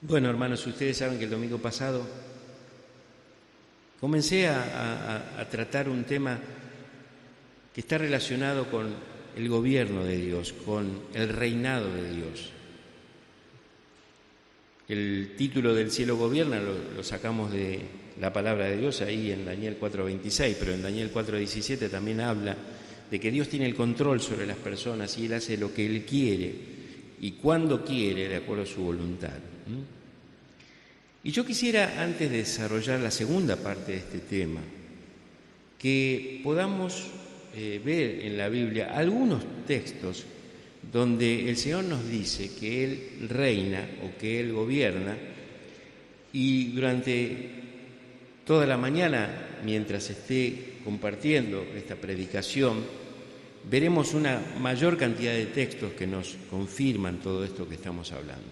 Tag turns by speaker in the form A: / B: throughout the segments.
A: Bueno, hermanos, ustedes saben que el domingo pasado comencé a tratar un tema que está relacionado con el gobierno de Dios, con el reinado de Dios. El título del cielo gobierna lo sacamos de la palabra de Dios ahí en Daniel 4:26, pero en Daniel 4:17 también habla de que Dios tiene el control sobre las personas y Él hace lo que Él quiere y cuando quiere, de acuerdo a su voluntad. Y yo quisiera, antes de desarrollar la segunda parte de este tema, que podamos ver en la Biblia algunos textos donde el Señor nos dice que Él reina o que Él gobierna, y durante toda la mañana, mientras esté compartiendo esta predicación, veremos una mayor cantidad de textos que nos confirman todo esto que estamos hablando.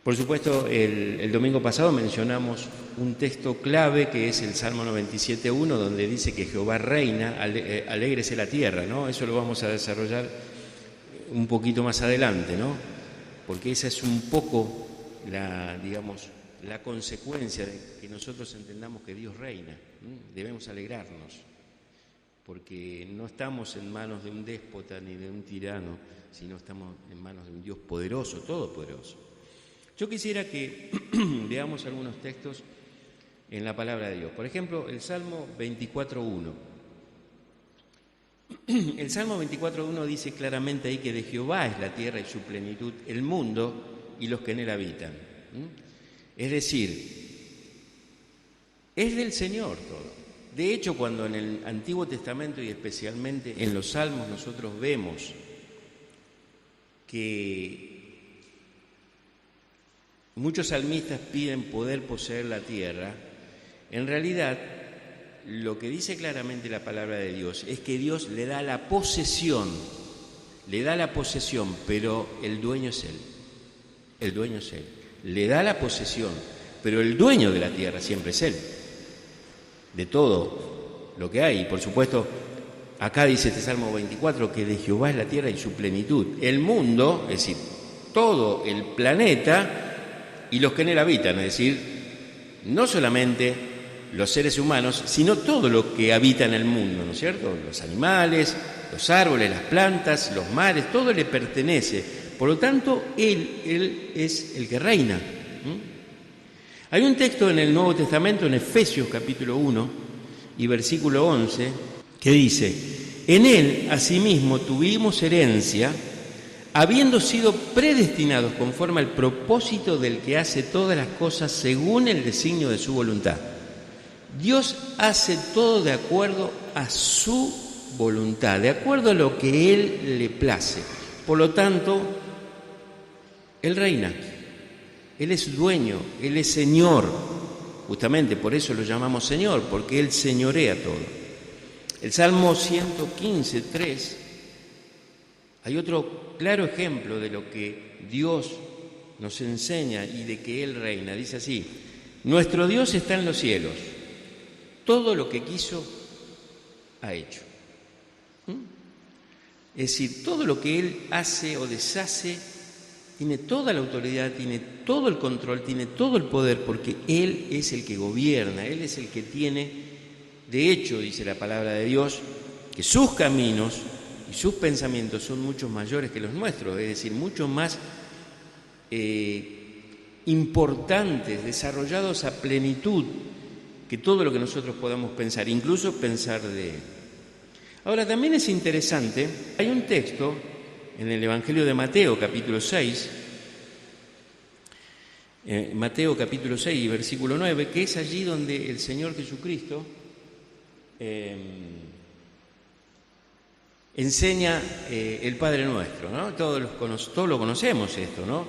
A: Por supuesto, el domingo pasado mencionamos un texto clave que es el Salmo 97:1, donde dice que Jehová reina, alégrese la tierra, ¿no? Eso lo vamos a desarrollar un poquito más adelante, ¿no? Porque esa es un poco la consecuencia de que nosotros entendamos que Dios reina. Debemos alegrarnos, porque no estamos en manos de un déspota ni de un tirano, sino estamos en manos de un Dios poderoso, todopoderoso. Yo quisiera que veamos algunos textos en la palabra de Dios. Por ejemplo, el Salmo 24:1. El Salmo 24:1 dice claramente ahí que de Jehová es la tierra y su plenitud, el mundo y los que en él habitan. Es decir, es del Señor todo. De hecho, cuando en el Antiguo Testamento y especialmente en los Salmos nosotros vemos que muchos salmistas piden poder poseer la tierra, en realidad lo que dice claramente la palabra de Dios es que Dios le da la posesión, pero el dueño es Él. El dueño es Él. Le da la posesión, pero el dueño de la tierra siempre es Él, de todo lo que hay. Y por supuesto, acá dice este Salmo 24 que de Jehová es la tierra y su plenitud. El mundo, es decir, todo el planeta y los que en él habitan, es decir, no solamente los seres humanos, sino todo lo que habita en el mundo, ¿no es cierto? Los animales, los árboles, las plantas, los mares, todo le pertenece. Por lo tanto, Él es el que reina. Hay un texto en el Nuevo Testamento, en Efesios capítulo 1 y versículo 11, que dice: en Él, asimismo, tuvimos herencia, habiendo sido predestinados conforme al propósito del que hace todas las cosas según el designio de su voluntad. Dios hace todo de acuerdo a su voluntad, de acuerdo a lo que Él le place. Por lo tanto, Él reina, Él es dueño, Él es Señor. Justamente por eso lo llamamos Señor, porque Él señorea todo. El Salmo 115:3, hay otro claro ejemplo de lo que Dios nos enseña y de que Él reina. Dice así: nuestro Dios está en los cielos, todo lo que quiso ha hecho. Es decir, todo lo que Él hace o deshace tiene toda la autoridad, tiene todo el control, tiene todo el poder, porque Él es el que gobierna, Él es el que tiene. De hecho, dice la palabra de Dios, que sus caminos y sus pensamientos son mucho mayores que los nuestros, es decir, mucho más importantes, desarrollados a plenitud que todo lo que nosotros podamos pensar, incluso pensar de Él. Ahora, también es interesante, hay un texto en el Evangelio de Mateo, capítulo 6, Mateo capítulo 6 y versículo 9, que es allí donde el Señor Jesucristo enseña el Padre Nuestro, ¿no? Todos lo conocemos esto, ¿no?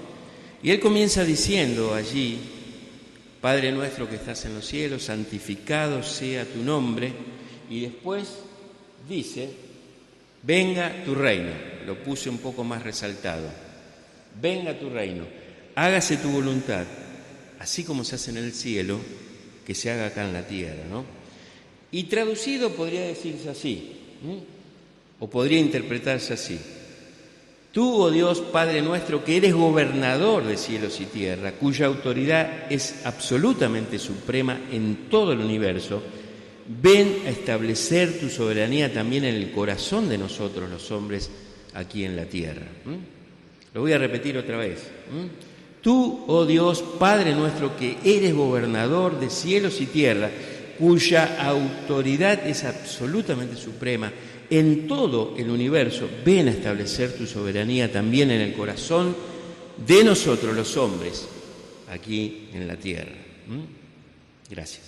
A: Y Él comienza diciendo allí: Padre nuestro que estás en los cielos, santificado sea tu nombre. Y después dice: venga tu reino. Lo puse un poco más resaltado. Venga tu reino, hágase tu voluntad, así como se hace en el cielo, que se haga acá en la tierra, ¿no? Y traducido podría decirse así, o podría interpretarse así: Tú, oh Dios, Padre nuestro, que eres gobernador de cielos y tierra, cuya autoridad es absolutamente suprema en todo el universo, ven a establecer tu soberanía también en el corazón de nosotros los hombres aquí en la tierra. Lo voy a repetir otra vez. Tú, oh Dios, Padre nuestro, que eres gobernador de cielos y tierra, cuya autoridad es absolutamente suprema en todo el universo, ven a establecer tu soberanía también en el corazón de nosotros los hombres aquí en la tierra. Gracias.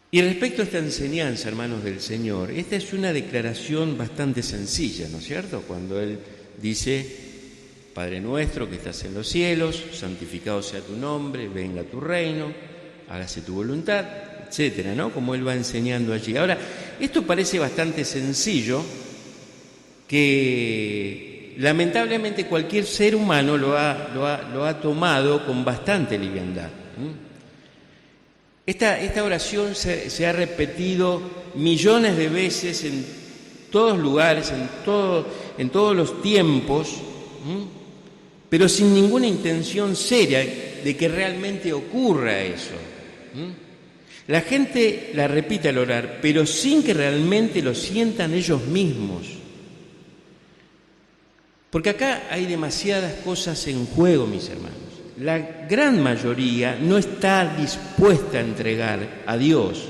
A: Y respecto a esta enseñanza, hermanos del Señor, esta es una declaración bastante sencilla, ¿no es cierto? Cuando Él dice: Padre nuestro que estás en los cielos, santificado sea tu nombre, venga tu reino, hágase tu voluntad, etcétera, ¿no? Como Él va enseñando allí. Ahora, esto parece bastante sencillo, que lamentablemente cualquier ser humano lo ha tomado con bastante liviandad. Esta oración se ha repetido millones de veces en todos lugares, en todos los tiempos, pero sin ninguna intención seria de que realmente ocurra eso. La gente la repite al orar, pero sin que realmente lo sientan ellos mismos. Porque acá hay demasiadas cosas en juego, mis hermanos. La gran mayoría no está dispuesta a entregar a Dios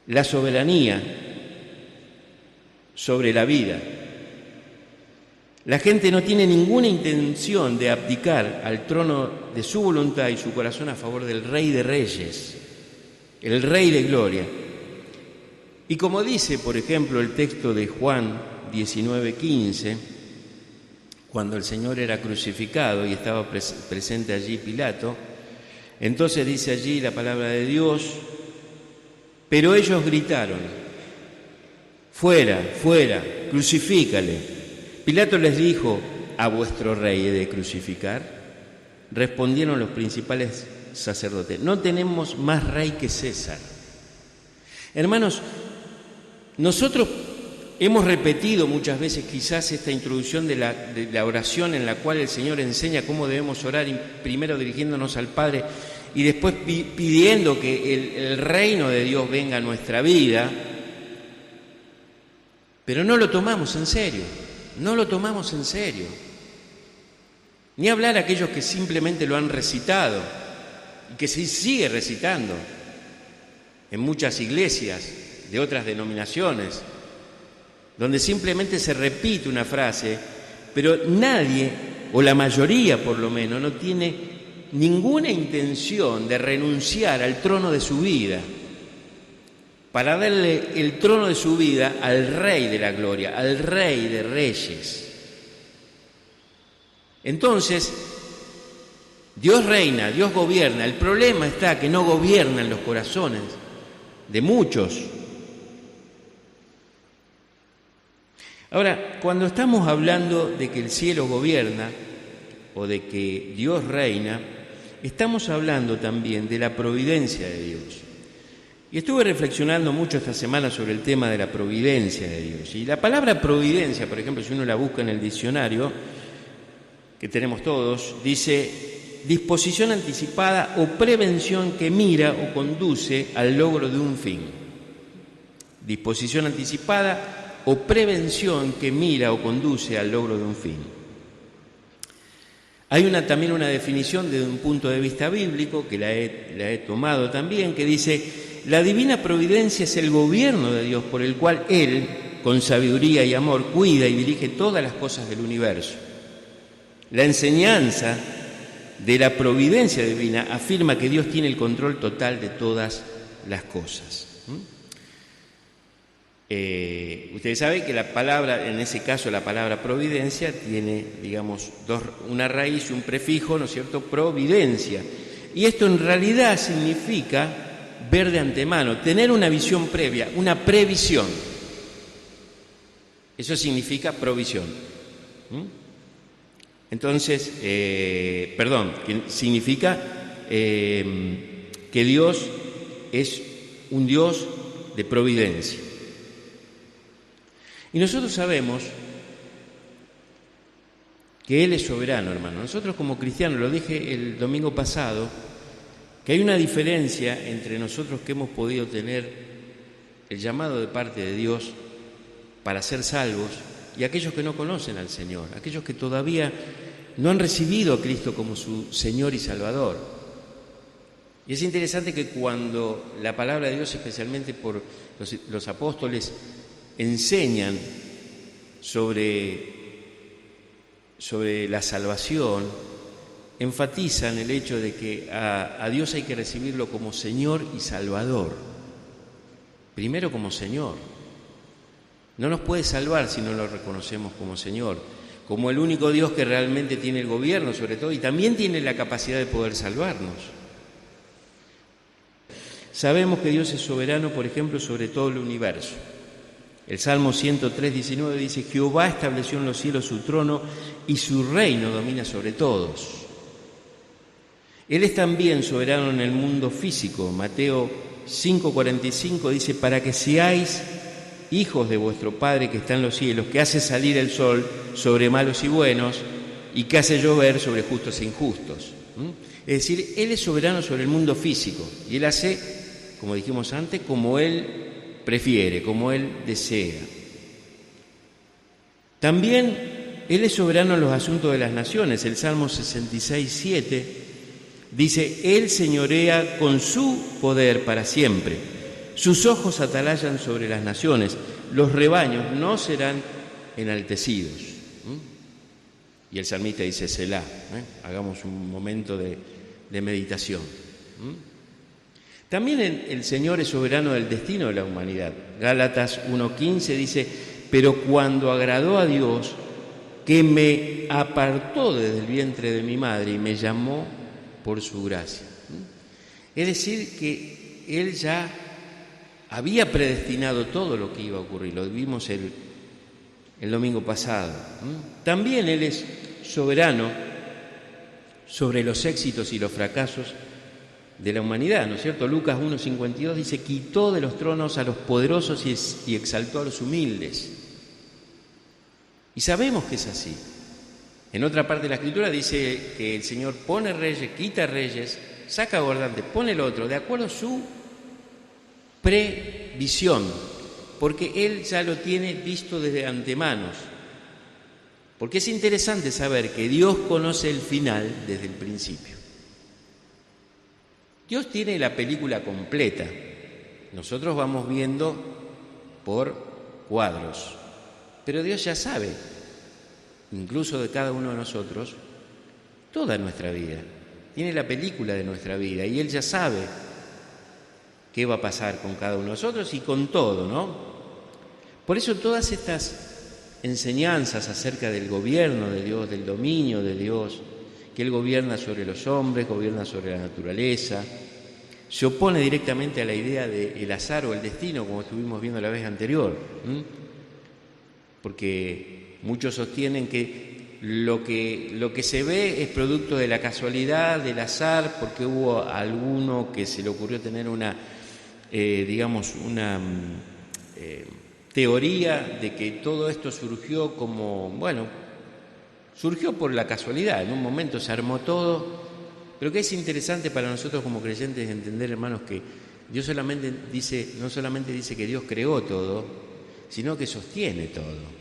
A: la soberanía sobre la vida. La gente no tiene ninguna intención de abdicar al trono de su voluntad y su corazón a favor del Rey de Reyes, el Rey de Gloria. Y como dice, por ejemplo, el texto de Juan 19:15, cuando el Señor era crucificado y estaba presente allí Pilato, entonces dice allí la palabra de Dios: pero ellos gritaron: fuera, fuera, crucifícale. Pilato les dijo: ¿a vuestro rey he de crucificar? Respondieron los principales sacerdotes: no tenemos más rey que César. Hermanos, nosotros hemos repetido muchas veces quizás esta introducción de la oración en la cual el Señor enseña cómo debemos orar, primero dirigiéndonos al Padre y después pidiendo que el reino de Dios venga a nuestra vida, pero no lo tomamos en serio. No lo tomamos en serio. Ni hablar a aquellos que simplemente lo han recitado y que se sigue recitando en muchas iglesias de otras denominaciones, donde simplemente se repite una frase, pero nadie, o la mayoría por lo menos, no tiene ninguna intención de renunciar al trono de su vida para darle el trono de su vida al Rey de la Gloria, al Rey de Reyes. Entonces, Dios reina, Dios gobierna. El problema está que no gobiernan los corazones de muchos. Ahora, cuando estamos hablando de que el cielo gobierna o de que Dios reina, estamos hablando también de la providencia de Dios. Y estuve reflexionando mucho esta semana sobre el tema de la providencia de Dios. Y la palabra providencia, por ejemplo, si uno la busca en el diccionario, que tenemos todos, dice disposición anticipada o prevención que mira o conduce al logro de un fin. Disposición anticipada o prevención que mira o conduce al logro de un fin. Hay también una definición desde un punto de vista bíblico, que la he tomado también, que dice: la divina providencia es el gobierno de Dios por el cual Él, con sabiduría y amor, cuida y dirige todas las cosas del universo. La enseñanza de la providencia divina afirma que Dios tiene el control total de todas las cosas. Ustedes saben que la palabra, en ese caso la palabra providencia, tiene, digamos, una raíz y un prefijo, ¿no es cierto?, providencia. Y esto en realidad significa ver de antemano, tener una visión previa, una previsión. Eso significa provisión. Entonces, significa que Dios es un Dios de providencia. Y nosotros sabemos que Él es soberano, hermano. Nosotros como cristianos, lo dije el domingo pasado, que hay una diferencia entre nosotros que hemos podido tener el llamado de parte de Dios para ser salvos y aquellos que no conocen al Señor, aquellos que todavía no han recibido a Cristo como su Señor y Salvador. Y es interesante que cuando la palabra de Dios, especialmente por los apóstoles, enseñan sobre la salvación, enfatizan el hecho de que a Dios hay que recibirlo como Señor y Salvador. Primero como Señor. No nos puede salvar si no lo reconocemos como Señor, como el único Dios que realmente tiene el gobierno sobre todo y también tiene la capacidad de poder salvarnos. Sabemos que Dios es soberano, por ejemplo, sobre todo el universo. El Salmo 103:19 dice: Jehová estableció en los cielos su trono y su reino domina sobre todos. Él es también soberano en el mundo físico. Mateo 5:45 dice: para que seáis hijos de vuestro Padre que está en los cielos, que hace salir el sol sobre malos y buenos y que hace llover sobre justos e injustos. Es decir, Él es soberano sobre el mundo físico y Él hace, como dijimos antes, como Él prefiere, como Él desea. También Él es soberano en los asuntos de las naciones. El Salmo 66:7 dice: Él señorea con su poder para siempre. Sus ojos atalayan sobre las naciones. Los rebaños no serán enaltecidos. Y el salmista dice: Selah. Hagamos un momento de meditación. También el Señor es soberano del destino de la humanidad. Gálatas 1:15 dice: pero cuando agradó a Dios, que me apartó desde el vientre de mi madre y me llamó por su gracia. Es decir, que Él ya había predestinado todo lo que iba a ocurrir. Lo vimos el domingo pasado. También Él es soberano sobre los éxitos y los fracasos de la humanidad, ¿no es cierto? Lucas 1:52 dice: quitó de los tronos a los poderosos y exaltó a los humildes. Y sabemos que es así. En otra parte de la Escritura dice que el Señor pone reyes, quita reyes, saca gobernantes, pone el otro, de acuerdo a su previsión, porque Él ya lo tiene visto desde antemanos. Porque es interesante saber que Dios conoce el final desde el principio. Dios tiene la película completa. Nosotros vamos viendo por cuadros, pero Dios ya sabe, incluso de cada uno de nosotros, toda nuestra vida. Tiene la película de nuestra vida y Él ya sabe qué va a pasar con cada uno de nosotros y con todo, ¿no? Por eso todas estas enseñanzas acerca del gobierno de Dios, del dominio de Dios, que Él gobierna sobre los hombres, gobierna sobre la naturaleza, se opone directamente a la idea del azar o el destino, como estuvimos viendo la vez anterior. Porque muchos sostienen que lo que se ve es producto de la casualidad, del azar, porque hubo alguno que se le ocurrió tener una teoría de que todo esto surgió surgió por la casualidad. En un momento se armó todo, pero que es interesante para nosotros como creyentes entender, hermanos, que Dios no solamente dice que Dios creó todo, sino que sostiene todo.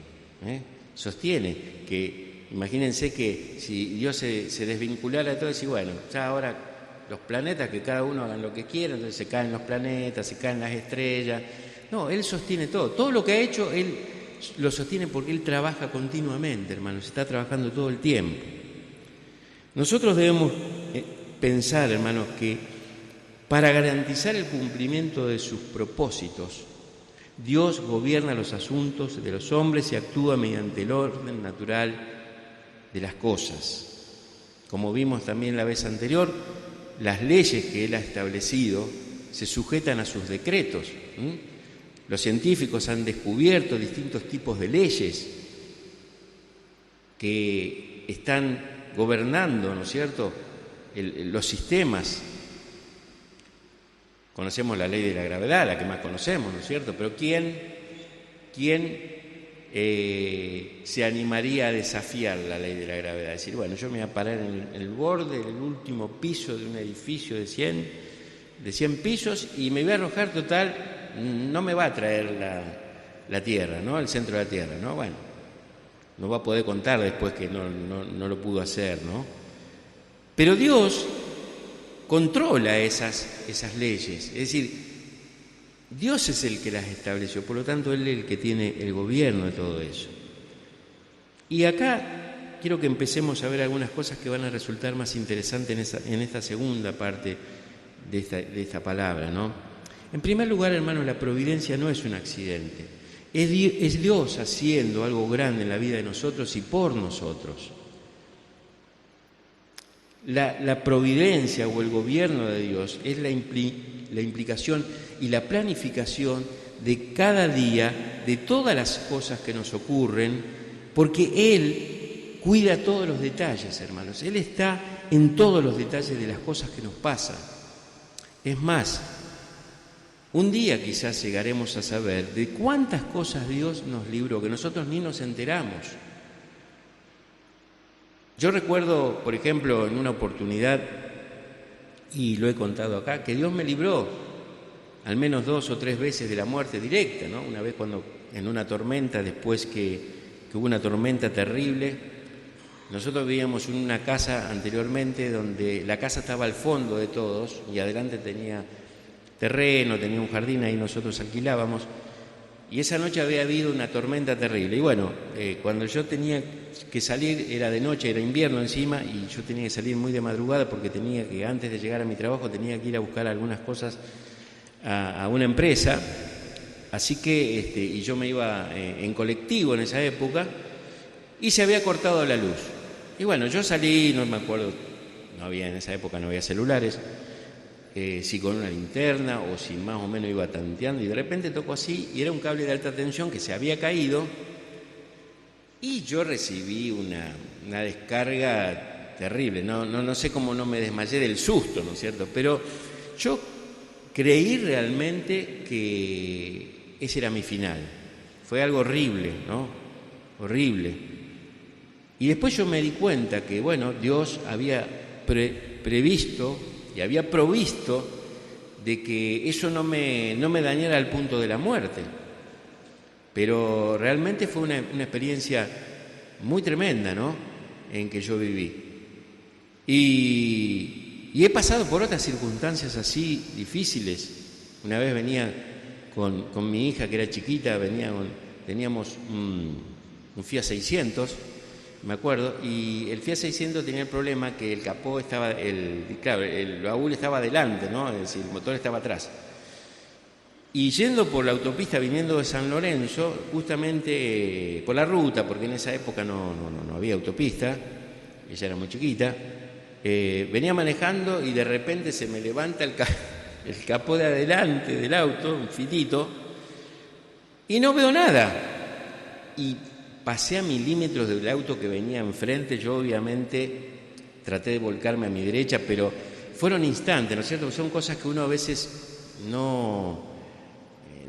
A: Sostiene que, imagínense que si Dios se desvinculara de todo, y bueno, ya ahora los planetas, que cada uno hagan lo que quiera, entonces se caen los planetas, se caen las estrellas. No, Él sostiene todo. Todo lo que ha hecho, Él lo sostiene porque Él trabaja continuamente, hermanos, está trabajando todo el tiempo. Nosotros debemos pensar, hermanos, que para garantizar el cumplimiento de sus propósitos, Dios gobierna los asuntos de los hombres y actúa mediante el orden natural de las cosas. Como vimos también la vez anterior, las leyes que Él ha establecido se sujetan a sus decretos. Los científicos han descubierto distintos tipos de leyes que están gobernando, ¿no es cierto?, los sistemas. Conocemos la ley de la gravedad, la que más conocemos, ¿no es cierto? Pero ¿quién se animaría a desafiar la ley de la gravedad. Es decir, bueno, yo me voy a parar en el borde del último piso de un edificio de 100 pisos y me voy a arrojar, total, no me va a traer la Tierra, ¿no? Al centro de la Tierra, ¿no? Bueno, no va a poder contar después que no lo pudo hacer, ¿no? Pero Dios controla esas leyes, es decir, Dios es el que las estableció, por lo tanto Él es el que tiene el gobierno de todo eso. Y acá quiero que empecemos a ver algunas cosas que van a resultar más interesantes en esta segunda parte de esta palabra, ¿no? En primer lugar, hermanos, la providencia no es un accidente, es Dios haciendo algo grande en la vida de nosotros y por nosotros. La providencia o el gobierno de Dios es la implicación y la planificación de cada día, de todas las cosas que nos ocurren, porque Él cuida todos los detalles, hermanos. Él está en todos los detalles de las cosas que nos pasan. Es más, un día quizás llegaremos a saber de cuántas cosas Dios nos libró, que nosotros ni nos enteramos. Yo recuerdo, por ejemplo, en una oportunidad, y lo he contado acá, que Dios me libró al menos 2 o 3 veces de la muerte directa, ¿no? Una vez cuando en una tormenta, después que hubo una tormenta terrible, nosotros vivíamos en una casa anteriormente donde la casa estaba al fondo de todos y adelante tenía terreno, tenía un jardín, ahí nosotros alquilábamos. Y esa noche había habido una tormenta terrible. Y bueno, cuando yo tenía que salir, era de noche, era invierno encima, y yo tenía que salir muy de madrugada porque tenía que, antes de llegar a mi trabajo, tenía que ir a buscar algunas cosas a una empresa. Así que, y yo me iba en colectivo en esa época, y se había cortado la luz. Y bueno, yo salí, no me acuerdo, en esa época no había celulares, si con una linterna o si más o menos iba tanteando, y de repente tocó así y era un cable de alta tensión que se había caído y yo recibí una descarga terrible. No sé cómo no me desmayé del susto, ¿no es cierto? Pero yo creí realmente que ese era mi final. Fue algo horrible, ¿no? Horrible. Y después yo me di cuenta que, bueno, Dios había previsto y había provisto de que eso no me dañara al punto de la muerte. Pero realmente fue una experiencia muy tremenda, ¿no?, en que yo viví. Y he pasado por otras circunstancias así difíciles. Una vez venía con mi hija, que era chiquita, teníamos un Fiat 600, me acuerdo, y el Fiat 600 tenía el problema que el capó estaba, el baúl estaba adelante, ¿no? Es decir, el motor estaba atrás. Y yendo por la autopista viniendo de San Lorenzo, justamente por la ruta, porque en esa época no había autopista, ella era muy chiquita, venía manejando y de repente se me levanta el capó de adelante del auto, un fitito, y no veo nada. Y pasé a milímetros del auto que venía enfrente. Yo obviamente traté de volcarme a mi derecha, pero fueron instantes, ¿no es cierto? Son cosas que uno a veces no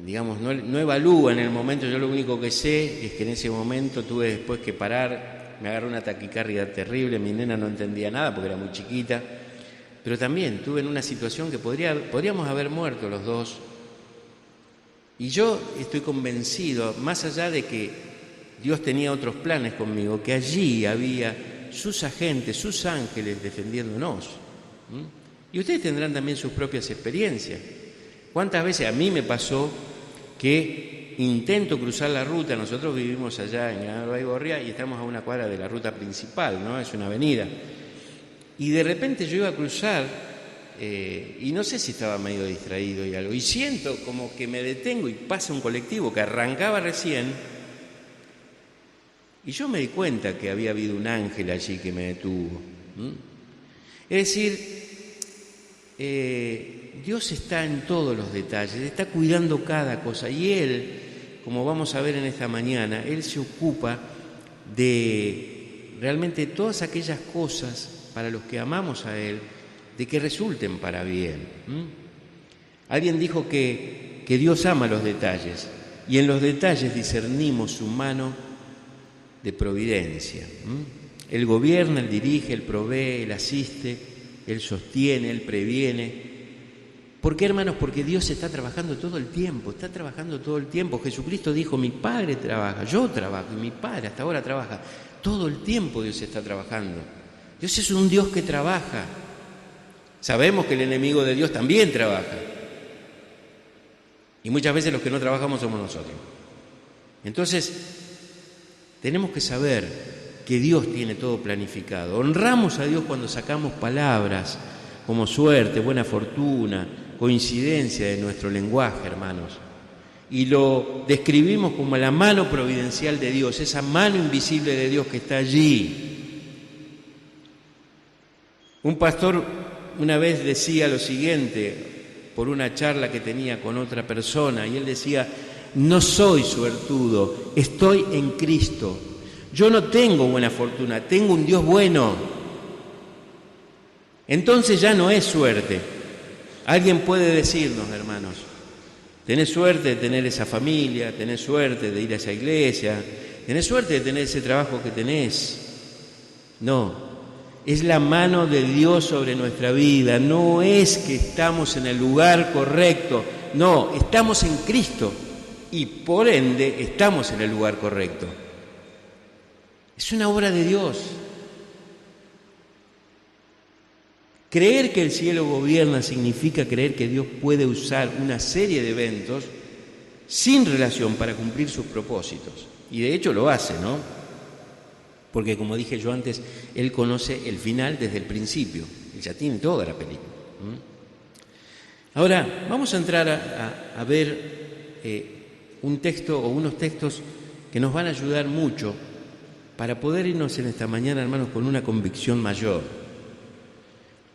A: evalúa en el momento. Yo lo único que sé es que en ese momento tuve después que parar, me agarró una taquicardia terrible, mi nena no entendía nada porque era muy chiquita, pero también tuve en una situación que podríamos haber muerto los dos. Y yo estoy convencido, más allá de que Dios tenía otros planes conmigo, que allí había sus agentes, sus ángeles defendiéndonos. Y ustedes tendrán también sus propias experiencias. ¿Cuántas veces a mí me pasó que intento cruzar la ruta? Nosotros vivimos allá en Gran Baigorria y estamos a una cuadra de la ruta principal, ¿no? Es una avenida. Y de repente yo iba a cruzar y no sé si estaba medio distraído y algo, y siento como que me detengo y pasa un colectivo que arrancaba recién. Y yo me di cuenta que había habido un ángel allí que me detuvo. Es decir, Dios está en todos los detalles, está cuidando cada cosa. Y Él, como vamos a ver en esta mañana, Él se ocupa de realmente todas aquellas cosas para los que amamos a Él, de que resulten para bien. Alguien dijo que Dios ama los detalles. y en los detalles discernimos su mano de providencia. Él gobierna, Él dirige, Él provee, Él asiste, Él sostiene, Él previene. ¿Por qué, hermanos? Porque Dios está trabajando todo el tiempo, está trabajando todo el tiempo. Jesucristo dijo, mi Padre trabaja, yo trabajo, y mi Padre hasta ahora trabaja. Todo el tiempo Dios está trabajando. Dios es un Dios que trabaja. Sabemos que el enemigo de Dios también trabaja. Y muchas veces los que no trabajamos somos nosotros. Entonces, tenemos que saber que Dios tiene todo planificado. Honramos a Dios cuando sacamos palabras como suerte, buena fortuna, coincidencia de nuestro lenguaje, hermanos. Y lo describimos como la mano providencial de Dios, esa mano invisible de Dios que está allí. Un pastor una vez decía lo siguiente, por una charla que tenía con otra persona, y él decía, no soy suertudo, estoy en Cristo. Yo no tengo buena fortuna, tengo un Dios bueno. Entonces ya no es suerte. Alguien puede decirnos, hermanos, tenés suerte de tener esa familia, tenés suerte de ir a esa iglesia, tenés suerte de tener ese trabajo que tenés. No, es la mano de Dios sobre nuestra vida, no es que estamos en el lugar correcto, no, estamos en Cristo y por ende estamos en el lugar correcto. Es una obra de Dios. Creer que el cielo gobierna significa creer que Dios puede usar una serie de eventos sin relación para cumplir sus propósitos. Y de hecho lo hace, ¿no? Porque como dije yo antes, Él conoce el final desde el principio. Él ya tiene toda la película. Ahora, vamos a entrar a ver un texto o unos textos que nos van a ayudar mucho para poder irnos en esta mañana, hermanos, con una convicción mayor.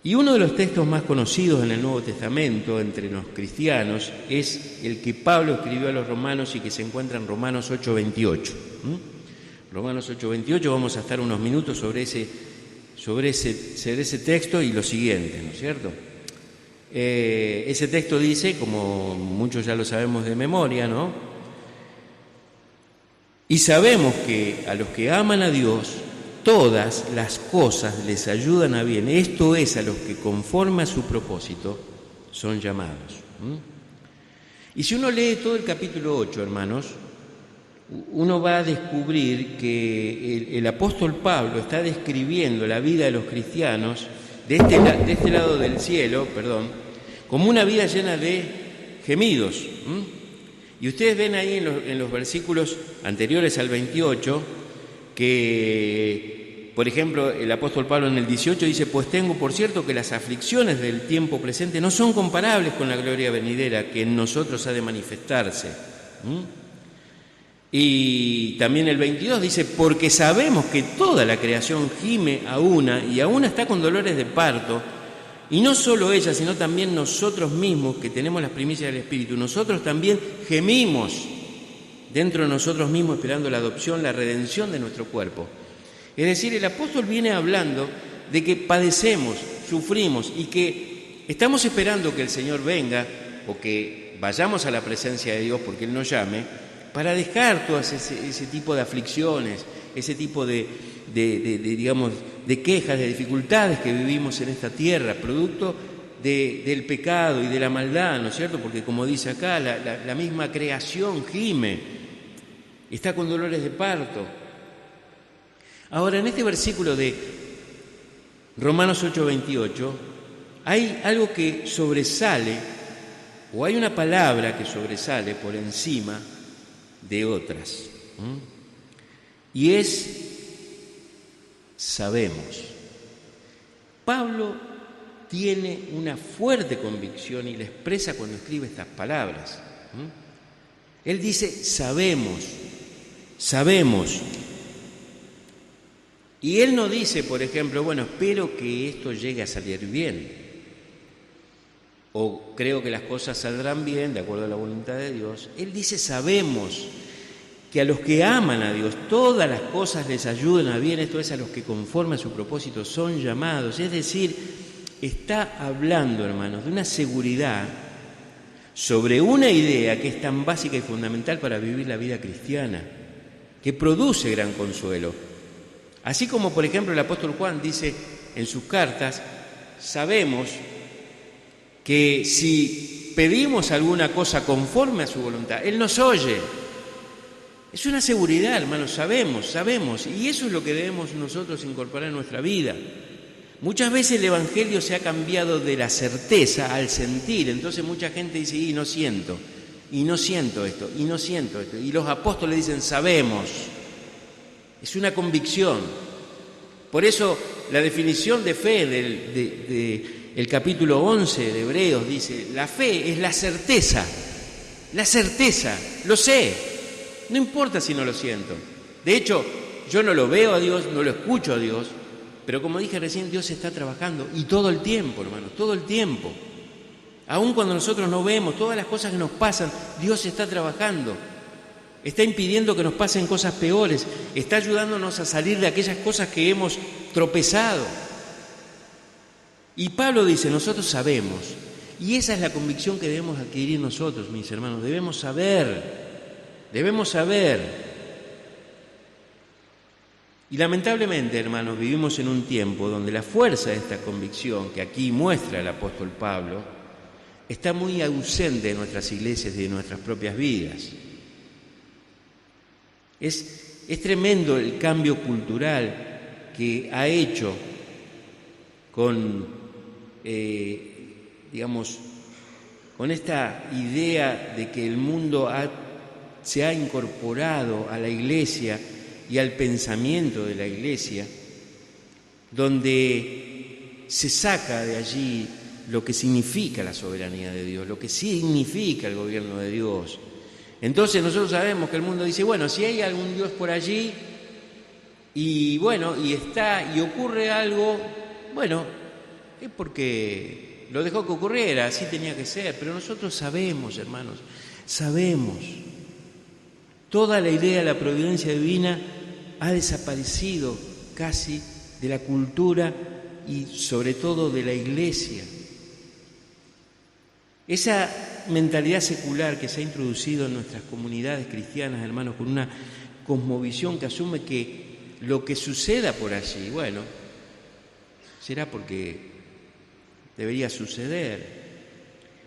A: Y uno de los textos más conocidos en el Nuevo Testamento entre los cristianos es el que Pablo escribió a los romanos y que se encuentra en Romanos 8:28. Romanos 8:28, vamos a estar unos minutos sobre ese texto y lo siguiente, ¿no es cierto? Ese texto dice, como muchos ya lo sabemos de memoria, ¿no? Y sabemos que a los que aman a Dios, todas las cosas les ayudan a bien. Esto es, a los que conforme a su propósito son llamados. Y si uno lee todo el capítulo 8, hermanos, uno va a descubrir que el apóstol Pablo está describiendo la vida de los cristianos de este lado del cielo, como una vida llena de gemidos. Y ustedes ven ahí en los versículos anteriores al 28 que, por ejemplo, el apóstol Pablo en el 18 dice, pues tengo por cierto que las aflicciones del tiempo presente no son comparables con la gloria venidera que en nosotros ha de manifestarse. Y también el 22 dice, porque sabemos que toda la creación gime a una y aún está con dolores de parto, y no solo ella, sino también nosotros mismos, que tenemos las primicias del Espíritu, nosotros también gemimos dentro de nosotros mismos esperando la adopción, la redención de nuestro cuerpo. Es decir, el apóstol viene hablando de que padecemos, sufrimos y que estamos esperando que el Señor venga o que vayamos a la presencia de Dios porque Él nos llame para dejar todo ese tipo de aflicciones, ese tipo de quejas, de dificultades que vivimos en esta tierra, producto del pecado y de la maldad, ¿no es cierto? Porque como dice acá, la misma creación gime, está con dolores de parto. Ahora, en este versículo de Romanos 8:28, hay algo que sobresale, o hay una palabra que sobresale por encima de otras, y es sabemos. Pablo tiene una fuerte convicción y la expresa cuando escribe estas palabras. Él dice, sabemos. Y él no dice, por ejemplo, bueno, espero que esto llegue a salir bien. O creo que las cosas saldrán bien, de acuerdo a la voluntad de Dios. Él dice, sabemos que a los que aman a Dios, todas las cosas les ayudan a bien, esto es, a los que conforme a su propósito son llamados. Es decir, está hablando, hermanos, de una seguridad sobre una idea que es tan básica y fundamental para vivir la vida cristiana, que produce gran consuelo. Así como, por ejemplo, el apóstol Juan dice en sus cartas, sabemos que si pedimos alguna cosa conforme a su voluntad, Él nos oye. Es una seguridad, hermanos, sabemos, y eso es lo que debemos nosotros incorporar en nuestra vida. Muchas veces el Evangelio se ha cambiado de la certeza al sentir, entonces mucha gente dice, y no siento esto, y los apóstoles dicen, sabemos. Es una convicción. Por eso la definición de fe del capítulo 11 de Hebreos dice, la fe es la certeza, lo sé, no importa si no lo siento. De hecho, yo no lo veo a Dios, no lo escucho a Dios, pero como dije recién, Dios está trabajando, y todo el tiempo, hermanos, todo el tiempo. Aun cuando nosotros no vemos todas las cosas que nos pasan, Dios está trabajando. Está impidiendo que nos pasen cosas peores, está ayudándonos a salir de aquellas cosas que hemos tropezado. Y Pablo dice, nosotros sabemos, y esa es la convicción que debemos adquirir nosotros, mis hermanos, debemos saber. Y lamentablemente, hermanos, vivimos en un tiempo donde la fuerza de esta convicción que aquí muestra el apóstol Pablo está muy ausente de nuestras iglesias y de nuestras propias vidas. Es tremendo el cambio cultural que ha hecho con esta idea de que el mundo se ha incorporado a la iglesia y al pensamiento de la iglesia, donde se saca de allí lo que significa la soberanía de Dios, lo que significa el gobierno de Dios. Entonces nosotros sabemos que el mundo dice, bueno, si hay algún Dios por allí y ocurre algo, bueno, es porque lo dejó que ocurriera, así tenía que ser. Pero nosotros sabemos, hermanos, toda la idea de la providencia divina ha desaparecido casi de la cultura y sobre todo de la iglesia. Esa mentalidad secular que se ha introducido en nuestras comunidades cristianas, hermanos, con una cosmovisión que asume que lo que suceda por allí, bueno, será porque debería suceder.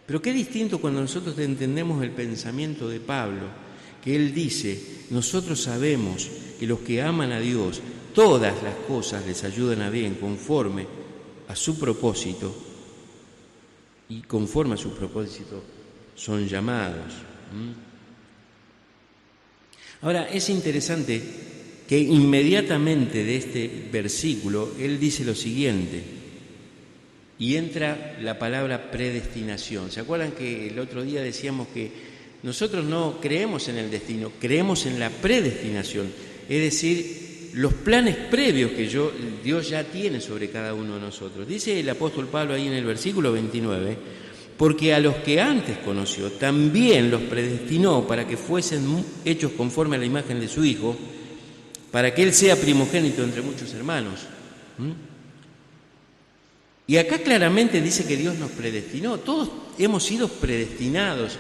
A: Pero qué distinto cuando nosotros entendemos el pensamiento de Pablo, que él dice, nosotros sabemos que los que aman a Dios, todas las cosas les ayudan a bien conforme a su propósito, y conforme a su propósito son llamados. Ahora, es interesante que inmediatamente de este versículo él dice lo siguiente, y entra la palabra predestinación. ¿Se acuerdan que el otro día decíamos que nosotros no creemos en el destino, creemos en la predestinación? Es decir, los planes previos que Dios ya tiene sobre cada uno de nosotros. Dice el apóstol Pablo ahí en el versículo 29, porque a los que antes conoció también los predestinó para que fuesen hechos conforme a la imagen de su Hijo, para que Él sea primogénito entre muchos hermanos. Y acá claramente dice que Dios nos predestinó, todos hemos sido predestinados.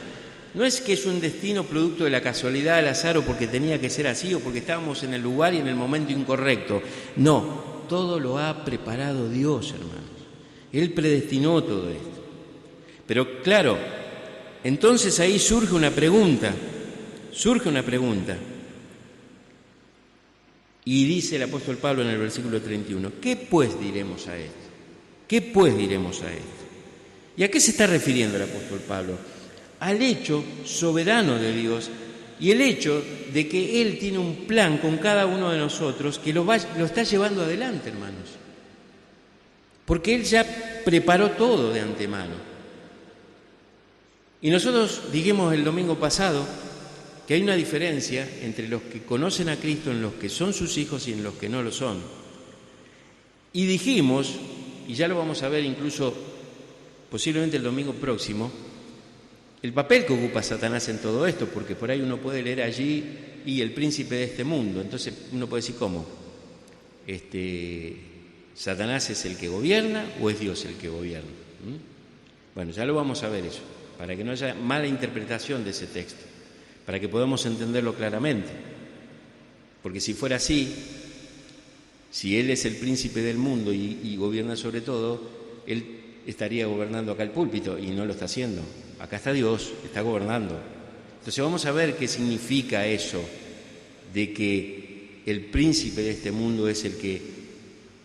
A: No es que es un destino producto de la casualidad, al azar, o porque tenía que ser así, o porque estábamos en el lugar y en el momento incorrecto. No, todo lo ha preparado Dios, hermanos. Él predestinó todo esto. Pero claro, entonces ahí surge una pregunta. Y dice el apóstol Pablo en el versículo 31, ¿qué pues diremos a esto? ¿Y a qué se está refiriendo el apóstol Pablo? Al hecho soberano de Dios y el hecho de que Él tiene un plan con cada uno de nosotros que lo está llevando adelante, hermanos. Porque Él ya preparó todo de antemano. Y nosotros dijimos el domingo pasado que hay una diferencia entre los que conocen a Cristo, en los que son sus hijos y en los que no lo son. Y dijimos, y ya lo vamos a ver incluso posiblemente el domingo próximo, el papel que ocupa Satanás en todo esto, porque por ahí uno puede leer allí y el príncipe de este mundo. Entonces uno puede decir, ¿cómo? ¿Satanás es el que gobierna o es Dios el que gobierna? Bueno, ya lo vamos a ver eso. para que no haya mala interpretación de ese texto, para que podamos entenderlo claramente. Porque si fuera así, si Él es el príncipe del mundo y gobierna sobre todo, Él estaría gobernando acá el púlpito y no lo está haciendo. Acá está Dios, está gobernando. Entonces vamos a ver qué significa eso de que el príncipe de este mundo es el que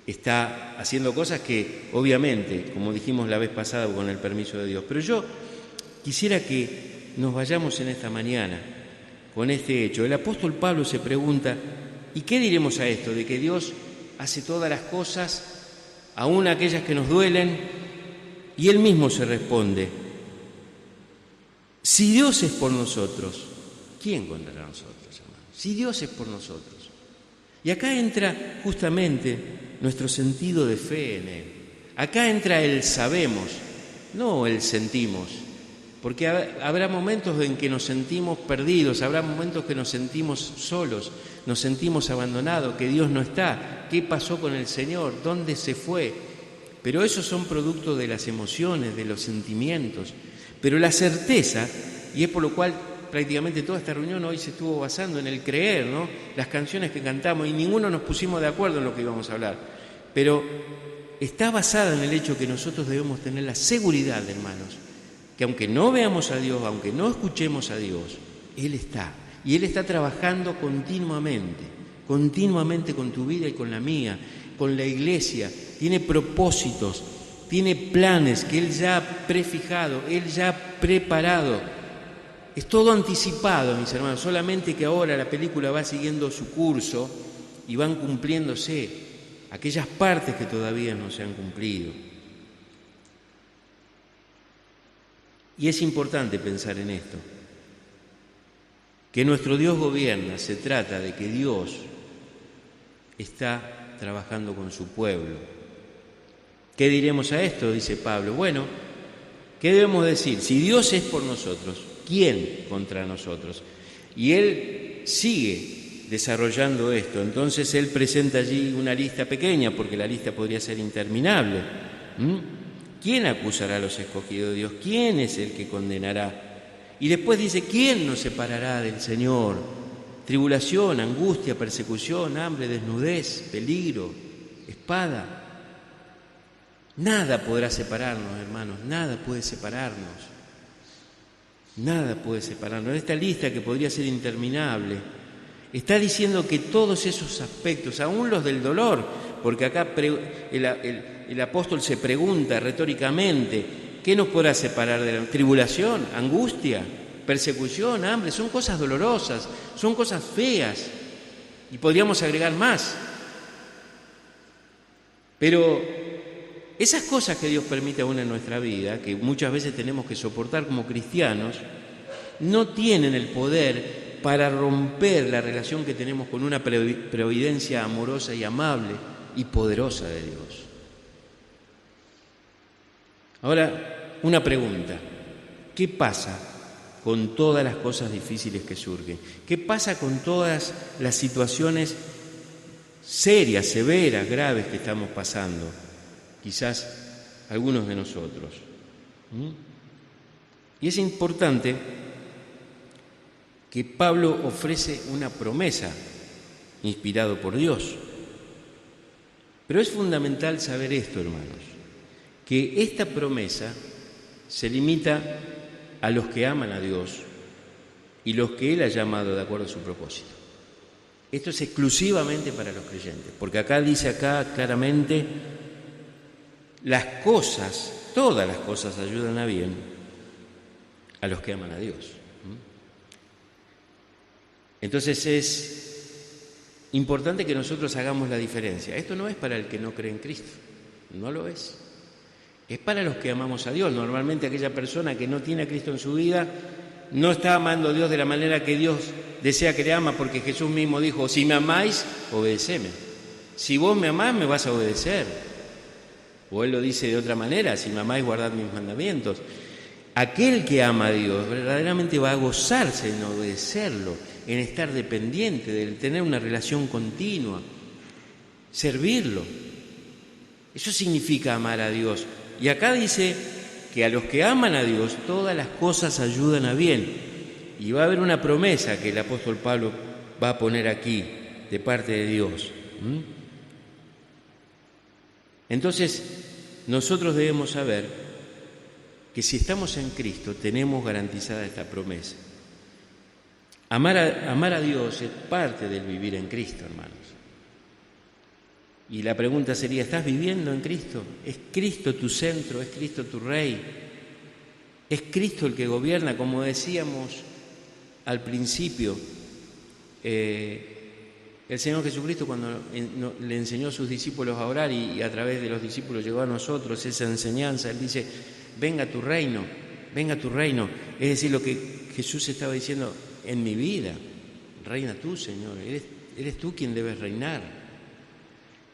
A: está haciendo cosas que, obviamente, como dijimos la vez pasada, con el permiso de Dios. Pero yo quisiera que nos vayamos en esta mañana con este hecho. El apóstol Pablo se pregunta, ¿y qué diremos a esto? De que Dios hace todas las cosas, aún aquellas que nos duelen, y Él mismo se responde, si Dios es por nosotros, ¿quién contra nosotros, hermanos? Si Dios es por nosotros. Y acá entra justamente nuestro sentido de fe en Él. Acá entra el sabemos, no el sentimos. Porque habrá momentos en que nos sentimos perdidos, habrá momentos que nos sentimos solos, nos sentimos abandonados, que Dios no está. ¿Qué pasó con el Señor? ¿Dónde se fue? Pero esos son producto de las emociones, de los sentimientos. Pero la certeza, y es por lo cual prácticamente toda esta reunión hoy se estuvo basando en el creer, ¿no? Las canciones que cantamos, y ninguno nos pusimos de acuerdo en lo que íbamos a hablar. Pero está basada en el hecho que nosotros debemos tener la seguridad, hermanos, que aunque no veamos a Dios, aunque no escuchemos a Dios, Él está. Y Él está trabajando continuamente con tu vida y con la mía, con la iglesia. Tiene propósitos, tiene planes que Él ya ha prefijado, Él ya ha preparado. Es todo anticipado, mis hermanos, solamente que ahora la película va siguiendo su curso y van cumpliéndose aquellas partes que todavía no se han cumplido. Y es importante pensar en esto, que nuestro Dios gobierna, se trata de que Dios está trabajando con su pueblo. ¿Qué diremos a esto? Dice Pablo. Bueno, ¿qué debemos decir? Si Dios es por nosotros, ¿quién contra nosotros? Y Él sigue desarrollando esto. Entonces Él presenta allí una lista pequeña, porque la lista podría ser interminable. ¿Quién acusará a los escogidos de Dios? ¿Quién es el que condenará? Y después dice, ¿quién nos separará del Señor? Tribulación, angustia, persecución, hambre, desnudez, peligro, espada. Nada podrá separarnos, hermanos, nada puede separarnos. Nada puede separarnos. Esta lista, que podría ser interminable, está diciendo que todos esos aspectos, aún los del dolor, porque acá el apóstol se pregunta retóricamente, ¿qué nos podrá separar de la tribulación, angustia, persecución, hambre? Son cosas dolorosas, son cosas feas, y podríamos agregar más. Pero esas cosas que Dios permite aún en nuestra vida, que muchas veces tenemos que soportar como cristianos, no tienen el poder para romper la relación que tenemos con una providencia amorosa y amable y poderosa de Dios. Ahora, una pregunta. ¿Qué pasa con todas las cosas difíciles que surgen? ¿Qué pasa con todas las situaciones serias, severas, graves que estamos pasando? Quizás algunos de nosotros. Y es importante que Pablo ofrece una promesa inspirado por Dios. Pero es fundamental saber esto, hermanos, que esta promesa se limita a los que aman a Dios y los que Él ha llamado de acuerdo a su propósito. Esto es exclusivamente para los creyentes, porque acá dice claramente, las cosas, todas las cosas ayudan a bien a los que aman a Dios. Entonces es importante que nosotros hagamos la diferencia. Esto no es para el que no cree en Cristo, no lo es. Es para los que amamos a Dios. Normalmente aquella persona que no tiene a Cristo en su vida no está amando a Dios de la manera que Dios desea que le ama, porque Jesús mismo dijo, si me amáis, obedeceme. Si vos me amás, me vas a obedecer. O Él lo dice de otra manera, si me amáis, guardad mis mandamientos. Aquel que ama a Dios verdaderamente va a gozarse en obedecerlo, en estar dependiente, de tener una relación continua, servirlo. Eso significa amar a Dios. Y acá dice que a los que aman a Dios todas las cosas ayudan a bien. Y va a haber una promesa que el apóstol Pablo va a poner aquí de parte de Dios. Entonces, nosotros debemos saber que si estamos en Cristo tenemos garantizada esta promesa. Amar a Dios es parte del vivir en Cristo, hermanos. Y la pregunta sería, ¿estás viviendo en Cristo? ¿Es Cristo tu centro? ¿Es Cristo tu Rey? ¿Es Cristo el que gobierna? Como decíamos al principio, el Señor Jesucristo cuando le enseñó a sus discípulos a orar y a través de los discípulos llegó a nosotros esa enseñanza, Él dice, venga tu reino, venga tu reino. Es decir, lo que Jesús estaba diciendo, en mi vida, reina tú, Señor, eres tú quien debes reinar.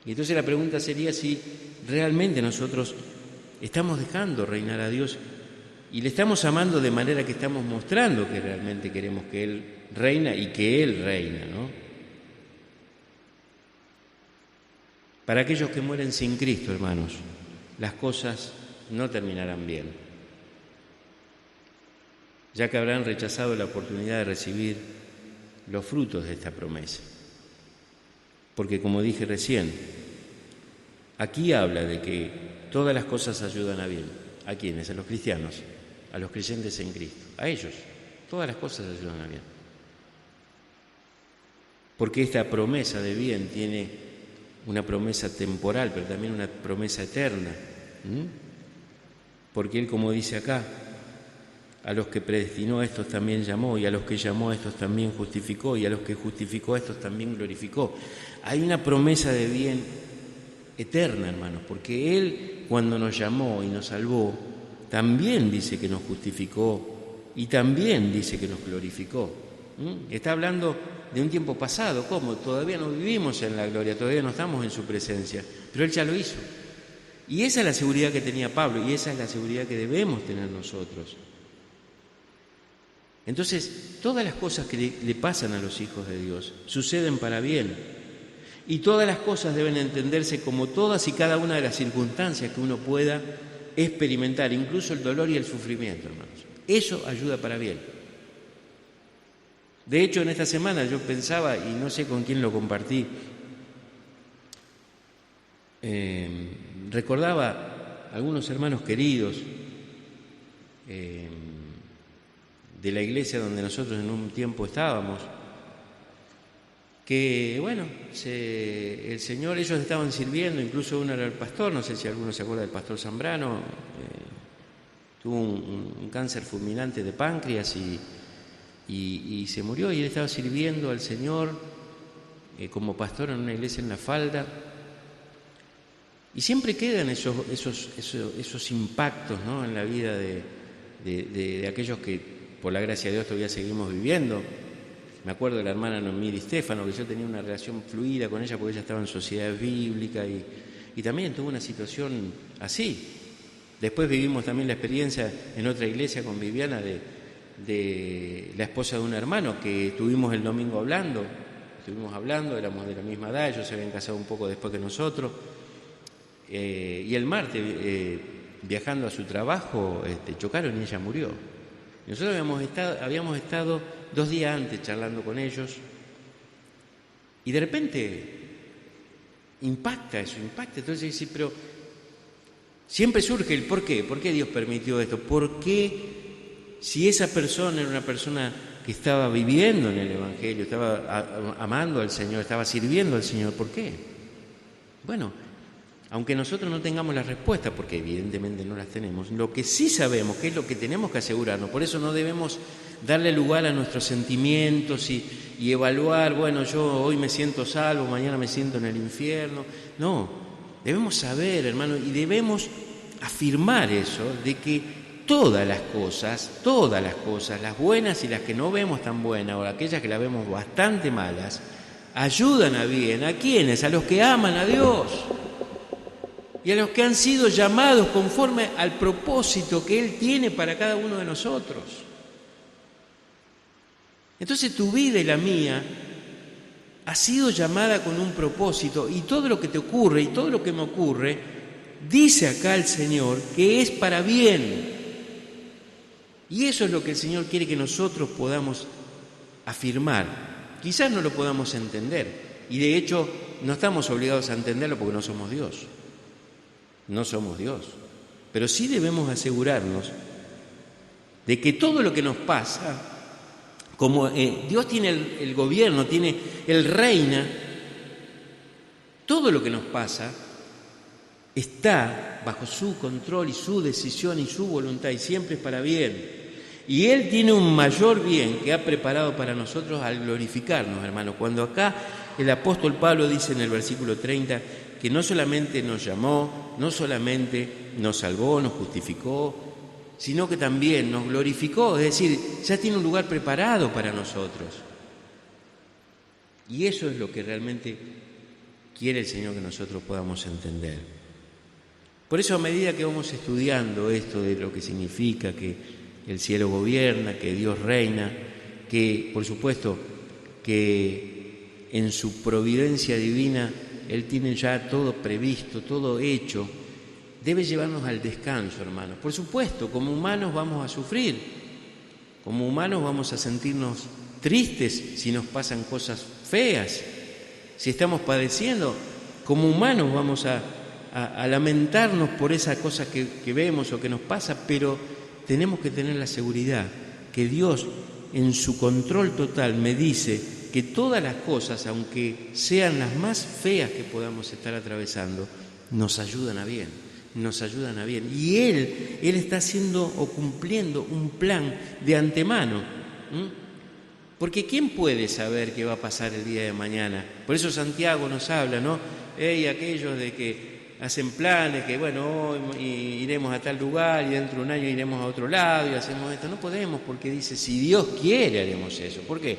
A: Y entonces la pregunta sería si realmente nosotros estamos dejando reinar a Dios y le estamos amando de manera que estamos mostrando que realmente queremos que Él reina y que Él reina, ¿no? Para aquellos que mueren sin Cristo, hermanos, las cosas no terminarán bien, ya que habrán rechazado la oportunidad de recibir los frutos de esta promesa. Porque como dije recién, aquí habla de que todas las cosas ayudan a bien. ¿A quiénes? A los cristianos, a los creyentes en Cristo. A ellos, todas las cosas ayudan a bien. Porque esta promesa de bien tiene una promesa temporal, pero también una promesa eterna. Porque Él, como dice acá, a los que predestinó a estos también llamó, y a los que llamó a estos también justificó, y a los que justificó a estos también glorificó. Hay una promesa de bien eterna, hermanos, porque Él, cuando nos llamó y nos salvó, también dice que nos justificó y también dice que nos glorificó. Está hablando de un tiempo pasado, ¿cómo? Todavía no vivimos en la gloria, todavía no estamos en su presencia, pero Él ya lo hizo. Y esa es la seguridad que tenía Pablo, y esa es la seguridad que debemos tener nosotros. Entonces, todas las cosas que le pasan a los hijos de Dios suceden para bien, y todas las cosas deben entenderse como todas y cada una de las circunstancias que uno pueda experimentar, incluso el dolor y el sufrimiento, hermanos. Eso ayuda para bien. De hecho, en esta semana yo pensaba, y no sé con quién lo compartí, recordaba a algunos hermanos queridos de la iglesia donde nosotros en un tiempo estábamos, que, bueno, el Señor, ellos estaban sirviendo, incluso uno era el pastor, no sé si alguno se acuerda del pastor Zambrano, tuvo un cáncer fulminante de páncreas y se murió, y él estaba sirviendo al Señor como pastor en una iglesia en La Falda. Y siempre quedan esos impactos, ¿no?, en la vida de aquellos que, por la gracia de Dios, todavía seguimos viviendo. Me acuerdo de la hermana Noemí Di Stefano, que yo tenía una relación fluida con ella porque ella estaba en sociedad bíblica y también tuvo una situación así. Después vivimos también la experiencia en otra iglesia con Viviana de la esposa de un hermano que estuvimos el domingo hablando. Estuvimos hablando, éramos de la misma edad, ellos se habían casado un poco después que nosotros. Y el martes, viajando a su trabajo, chocaron y ella murió. Nosotros habíamos estado 2 días antes charlando con ellos y de repente impacta eso. Entonces dice, pero siempre surge el ¿por qué? ¿Por qué Dios permitió esto? ¿Por qué, si esa persona era una persona que estaba viviendo en el Evangelio, estaba amando al Señor, estaba sirviendo al Señor, ¿por qué? Bueno, aunque nosotros no tengamos la respuesta, porque evidentemente no las tenemos, lo que sí sabemos, que es lo que tenemos que asegurarnos, por eso no debemos darle lugar a nuestros sentimientos y evaluar, bueno, yo hoy me siento salvo, mañana me siento en el infierno. No, debemos saber, hermano, y debemos afirmar eso, de que todas las cosas, las buenas y las que no vemos tan buenas, o aquellas que las vemos bastante malas, ayudan a bien. ¿A quiénes? A los que aman a Dios. Y a los que han sido llamados conforme al propósito que Él tiene para cada uno de nosotros. Entonces tu vida y la mía ha sido llamada con un propósito, y todo lo que te ocurre y todo lo que me ocurre dice acá el Señor que es para bien. Y eso es lo que el Señor quiere que nosotros podamos afirmar. Quizás no lo podamos entender, y de hecho no estamos obligados a entenderlo porque no somos Dios. No somos Dios. Pero sí debemos asegurarnos de que todo lo que nos pasa, como Dios tiene el gobierno, Él reina, todo lo que nos pasa está bajo su control y su decisión y su voluntad, y siempre es para bien. Y Él tiene un mayor bien que ha preparado para nosotros al glorificarnos, hermanos. Cuando acá el apóstol Pablo dice en el versículo 30 que no solamente nos llamó, no solamente nos salvó, nos justificó, sino que también nos glorificó, es decir, ya tiene un lugar preparado para nosotros. Y eso es lo que realmente quiere el Señor que nosotros podamos entender. Por eso, a medida que vamos estudiando esto de lo que significa que el cielo gobierna, que Dios reina, que por supuesto que en su providencia divina Él tiene ya todo previsto, todo hecho, debe llevarnos al descanso, hermanos. Por supuesto, como humanos vamos a sufrir, como humanos vamos a sentirnos tristes si nos pasan cosas feas, si estamos padeciendo, como humanos vamos a lamentarnos por esa cosa que vemos o que nos pasa, pero tenemos que tener la seguridad que Dios, en su control total, me dice que todas las cosas, aunque sean las más feas que podamos estar atravesando, nos ayudan a bien, nos ayudan a bien. Y Él está haciendo o cumpliendo un plan de antemano. Porque ¿quién puede saber qué va a pasar el día de mañana? Por eso Santiago nos habla, ¿no? Aquellos de que hacen planes, que bueno, hoy iremos a tal lugar y dentro de un año iremos a otro lado y hacemos esto. No podemos, porque dice, si Dios quiere haremos eso. ¿Por qué?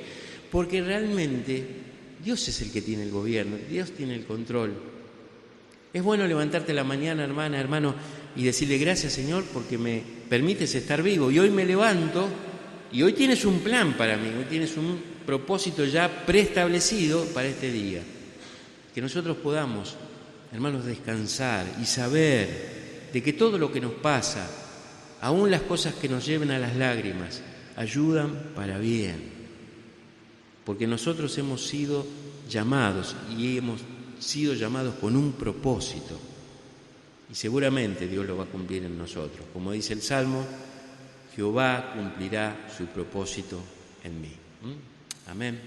A: Porque realmente Dios es el que tiene el gobierno, Dios tiene el control. Es bueno levantarte la mañana, hermano, y decirle gracias, Señor, porque me permites estar vivo. Y hoy me levanto y hoy tienes un plan para mí, hoy tienes un propósito ya preestablecido para este día. Que nosotros podamos, hermanos, descansar y saber de que todo lo que nos pasa, aún las cosas que nos lleven a las lágrimas, ayudan para bien. Porque nosotros hemos sido llamados y hemos sido llamados con un propósito. Y seguramente Dios lo va a cumplir en nosotros. Como dice el Salmo, Jehová cumplirá su propósito en mí. Amén.